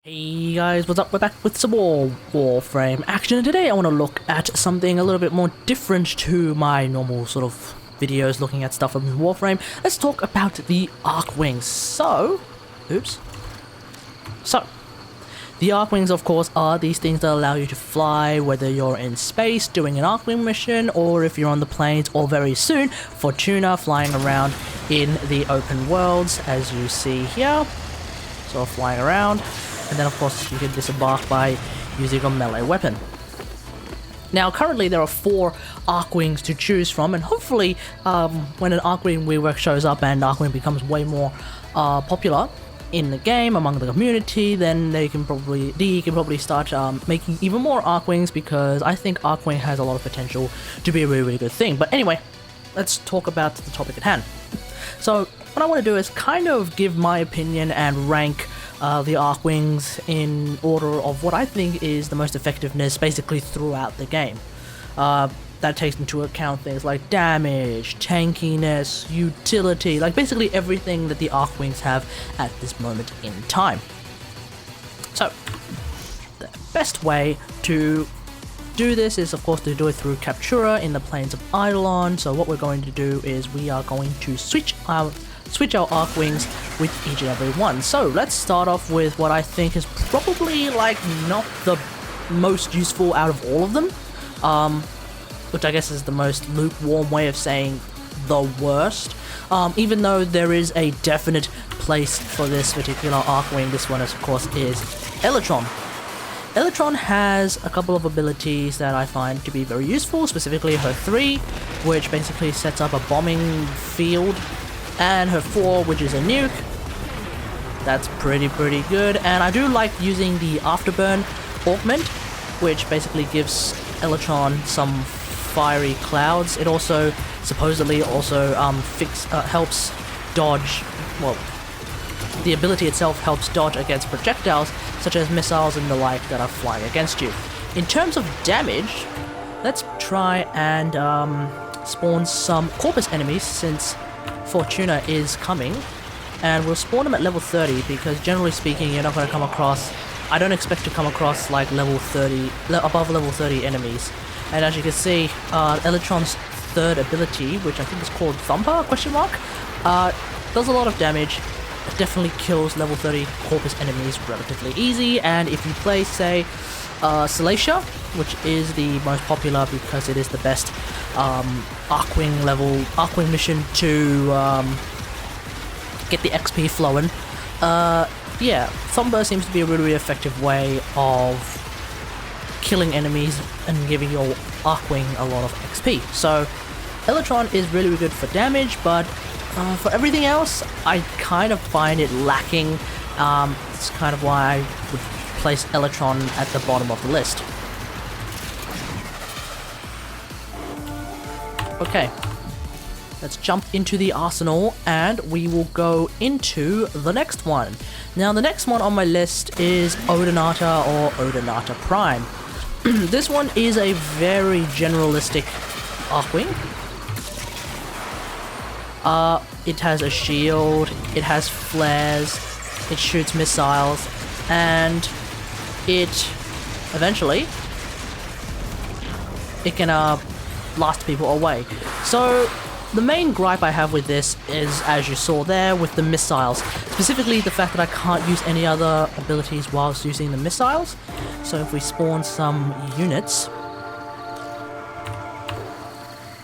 Hey guys, what's up? We're back with some more WarFrame action, and today I want to look at something a little bit more different to my normal sort of videos looking at stuff from WarFrame. Let's talk about the Archwings. The Archwings, of course, are these things that allow you to fly, whether you're in space doing an Archwing mission, or if you're on the plains, or very soon, Fortuna flying around in the open worlds, as you see here. So flying around. And then of course you can disembark by using a melee weapon. Now currently there are 4 Archwings to choose from, and hopefully when an Archwing rework shows up and Archwing becomes way more popular in the game among the community, then DE can probably start making even more Archwings, because I think Archwing has a lot of potential to be a really good thing. But anyway, let's talk about the topic at hand. So what I want to do is kind of give my opinion and rank the Archwings in order of what I think is the most effectiveness basically throughout the game. That takes into account things like damage, tankiness, utility, like basically everything that the Archwings have at this moment in time. So, the best way to do this is of course to do it through Captura in the plains of Eidolon. So what we're going to do is we are going to switch our Archwings with each and every one. So let's start off with what I think is probably like not the most useful out of all of them, which I guess is the most lukewarm way of saying the worst. Even though there is a definite place for this particular Archwing, this one of course is Electron. Electron has a couple of abilities that I find to be very useful, specifically her 3, which basically sets up a bombing field, and her 4, which is a nuke. That's pretty good, and I do like using the Afterburn augment, which basically gives Electron some fiery clouds. It also supposedly also helps dodge, well, the ability itself helps dodge against projectiles such as missiles and the like that are flying against you. In terms of damage, let's try and spawn some Corpus enemies, since Fortuna is coming, and we'll spawn them at level 30, because generally speaking you're not going to come across, I don't expect to come across like above level 30 enemies. And as you can see, Electron's 3rd ability, which I think is called Thumper, does a lot of damage. It definitely kills level 30 Corpus enemies relatively easy, and if you play, say, Salacia, which is the most popular because it is the best Archwing mission to get the XP flowing, yeah, Thumper seems to be a really effective way of killing enemies and giving your Archwing a lot of XP. So Electron is really good for damage, but for everything else, I kind of find it lacking. It's kind of why I would place Electron at the bottom of the list. Okay, let's jump into the arsenal, and we will go into the next one. Now, the next one on my list is Odinata, or Odinata Prime. This one is a very generalistic Archwing. It has a shield, it has flares, it shoots missiles, and eventually it can blast people away. So the main gripe I have with this is, as you saw there, with the missiles, specifically the fact that I can't use any other abilities whilst using the missiles. So if we spawn some units,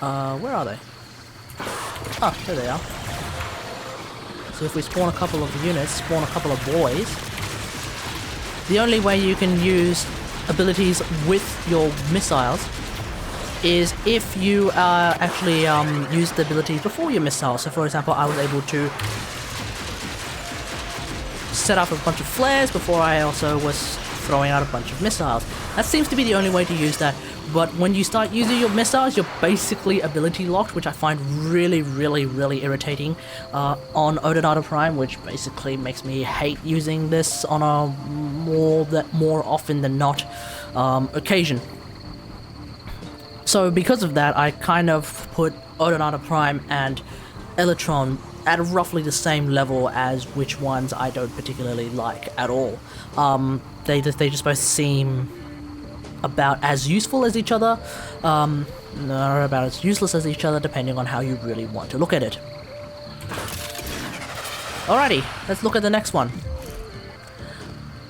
where are they? Oh, there they are. So if we spawn a couple of units, spawn a couple of boys, the only way you can use abilities with your missiles is if you actually use the abilities before your missiles. So for example, I was able to set up a bunch of flares before I also was throwing out a bunch of missiles. That seems to be the only way to use that. But when you start using your missiles, you're basically ability locked, which I find really irritating on Odinata Prime, which basically makes me hate using this on a more often than not occasion. So because of that, I kind of put Odinata Prime and Electron at roughly the same level as which ones I don't particularly like at all. They just both seem about as useful as each other, or about as useless as each other, depending on how you really want to look at it. Alrighty, let's look at the next one.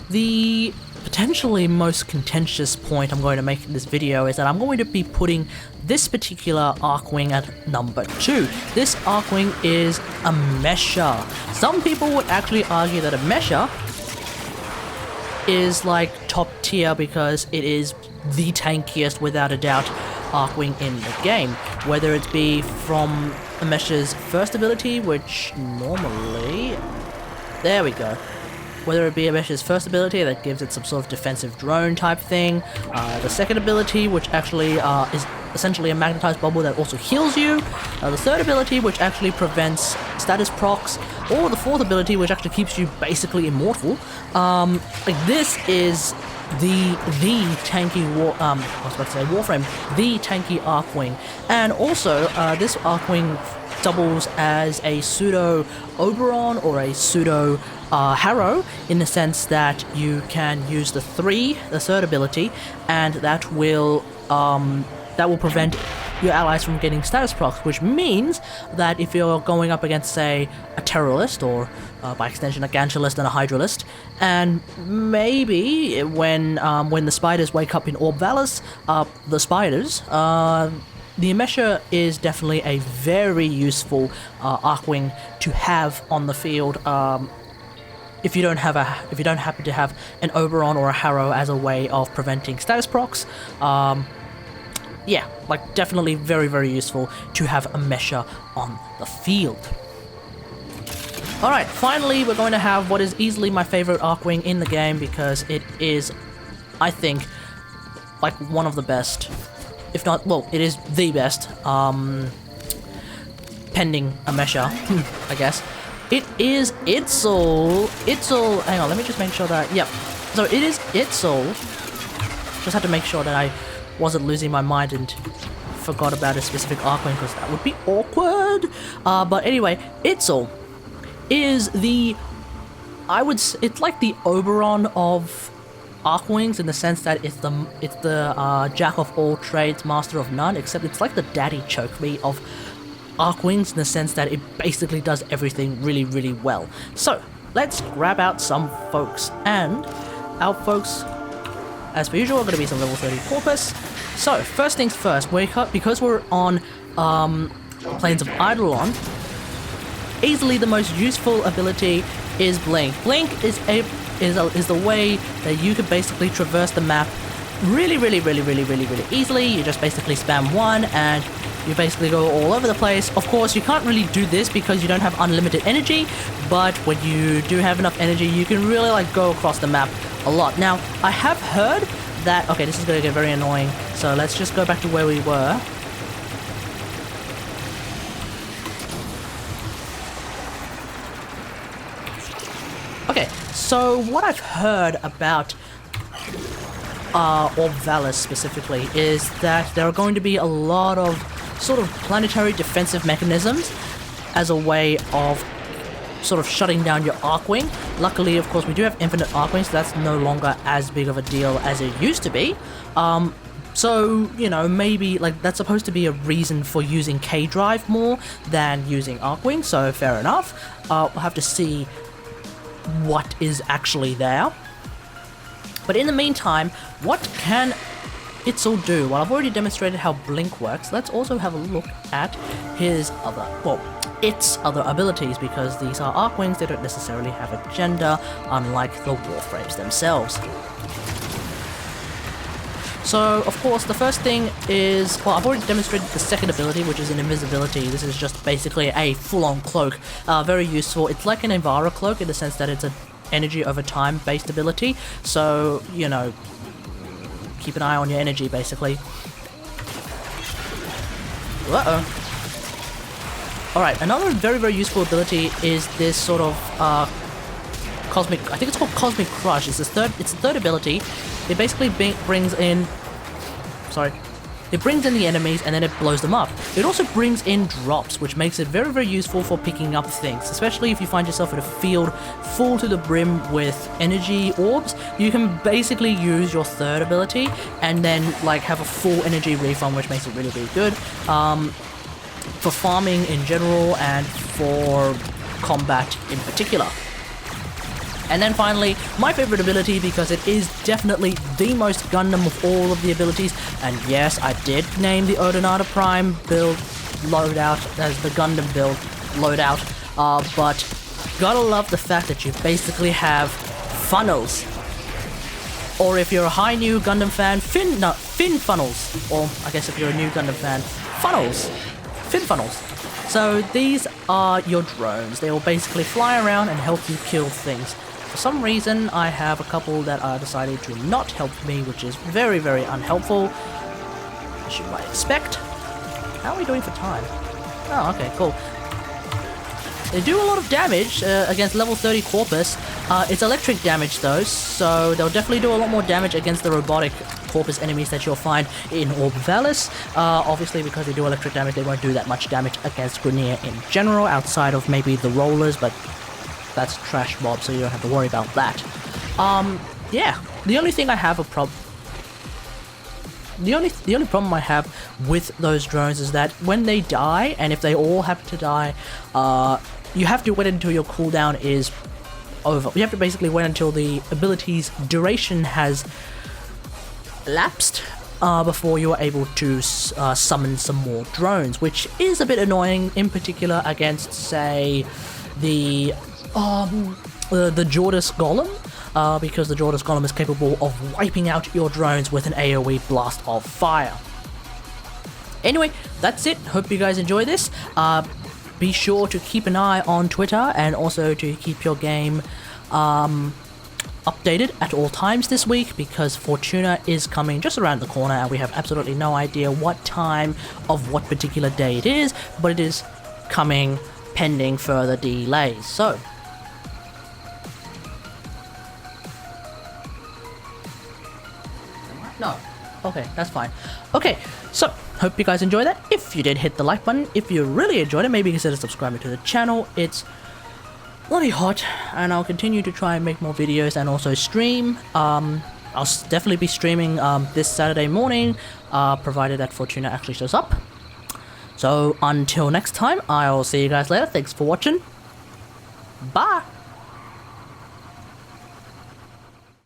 The potentially most contentious point I'm going to make in this video is that I'm going to be putting this particular Archwing at number 2. This Archwing is a Mesher. Some people would actually argue that a Mesher is like top tier because it is the tankiest, without a doubt, Archwing in the game. Whether it be from a Mesher's first ability, which normally... There we go. Whether it be a Mesher's first ability that gives it some sort of defensive drone type thing, the second ability, which actually is essentially a magnetized bubble that also heals you, the third ability, which actually prevents status procs, or the fourth ability, which actually keeps you basically immortal. Like, this is the tanky I was about to say WarFrame, the tanky Archwing, and also this Archwing doubles as a pseudo Oberon or a pseudo Harrow, in the sense that you can use the third ability, and that will prevent your allies from getting status procs, which means that if you're going up against, say, a Terrorist, or by extension a Gantualist and a Hydralist, and maybe when the spiders wake up in Orb Valus, the spiders, the Mesher is definitely a very useful Archwing to have on the field. If you don't happen to have an Oberon or a Harrow as a way of preventing status procs, yeah, like, definitely very, very useful to have a Mesher on the field. Alright, finally we're going to have what is easily my favorite Archwing in the game, because it is, I think, like, one of the best, if not, well, it is the best, pending a Mesher, I guess. It is Itsel. Itsel, hang on, let me just make sure that, yep. So it is Itsel. Just had to make sure that I wasn't losing my mind and forgot about a specific Archwing, because that would be awkward. But anyway, Itsel is it's like the Oberon of Archwings, in the sense that it's the jack of all trades, master of none, except it's like the daddy choke me of Archwings, in the sense that it basically does everything really, really well. So let's grab out some folks, and our folks, as per usual, are going to be some level 30 Corpus. So first things first, because we're on Plains of Eidolon, easily the most useful ability is Blink. Blink is the way that you can basically traverse the map really, really, really, really, really, really easily. You just basically spam one and you basically go all over the place. Of course, you can't really do this because you don't have unlimited energy, but when you do have enough energy, you can really, like, go across the map a lot. Now, I have heard that... Okay, this is going to get very annoying, so let's just go back to where we were. Okay, so what I've heard about Orb Valus specifically is that there are going to be a lot of sort of planetary defensive mechanisms as a way of sort of shutting down your Archwing. Luckily, of course, we do have infinite Archwings, so that's no longer as big of a deal as it used to be. So, you know, maybe, like, that's supposed to be a reason for using K-Drive more than using Archwing, so fair enough. We'll have to see what is actually there. But in the meantime, what can Itsel do? Well, I've already demonstrated how Blink works. Let's also have a look at its other abilities, because these are Archwings. They don't necessarily have a gender, unlike the WarFrames themselves. So, of course, the first thing is, well, I've already demonstrated the second ability, which is an invisibility. This is just basically a full-on cloak. Very useful. It's like an Invara cloak in the sense that it's an energy over time based ability. So, you know, keep an eye on your energy, basically. Uh-oh. Alright, another very, very useful ability is this sort of cosmic... I think it's called Cosmic Crush. It's the third ability. It basically brings in... Sorry. It brings in the enemies and then it blows them up. It also brings in drops, which makes it very, very useful for picking up things, especially if you find yourself in a field full to the brim with energy orbs. You can basically use your third ability and then like have a full energy refund, which makes it really, really good for farming in general and for combat in particular. And then finally, my favorite ability, because it is definitely the most Gundam of all of the abilities, and yes, I did name the Odin Prime build loadout as the Gundam build loadout, but gotta love the fact that you basically have funnels. Or if you're a high new Gundam fan, fin funnels. Or I guess if you're a new Gundam fan, funnels. Fin funnels. So these are your drones. They will basically fly around and help you kill things. For some reason, I have a couple that are decided to not help me, which is very, very unhelpful, as you might expect. How are we doing for time? Oh, okay, cool. They do a lot of damage against level 30 Corpus. It's electric damage though, so they'll definitely do a lot more damage against the robotic Corpus enemies that you'll find in Orbivalis. Obviously, because they do electric damage, they won't do that much damage against Grenier in general, outside of maybe the rollers, but that's trash mob, so you don't have to worry about that. Yeah, the only thing I have the only problem I have with those drones is that when they die, and if they all happen to die, you have to wait until your cooldown is over. You have to basically wait until the ability's duration has lapsed before you're able to summon some more drones, which is a bit annoying, in particular against, say, the Jordis Golem, because the Jordis Golem is capable of wiping out your drones with an AoE blast of fire. Anyway, that's it. Hope you guys enjoy this. Be sure to keep an eye on Twitter and also to keep your game updated at all times this week, because Fortuna is coming just around the corner and we have absolutely no idea what time of what particular day it is, but it is coming pending further delays. So no. Okay, that's fine. Okay, so hope you guys enjoyed that. If you did, hit the like button. If you really enjoyed it, maybe consider subscribing to the channel. It's bloody hot, and I'll continue to try and make more videos and also stream. I'll definitely be streaming this Saturday morning, provided that Fortuna actually shows up. So until next time, I'll see you guys later. Thanks for watching. Bye!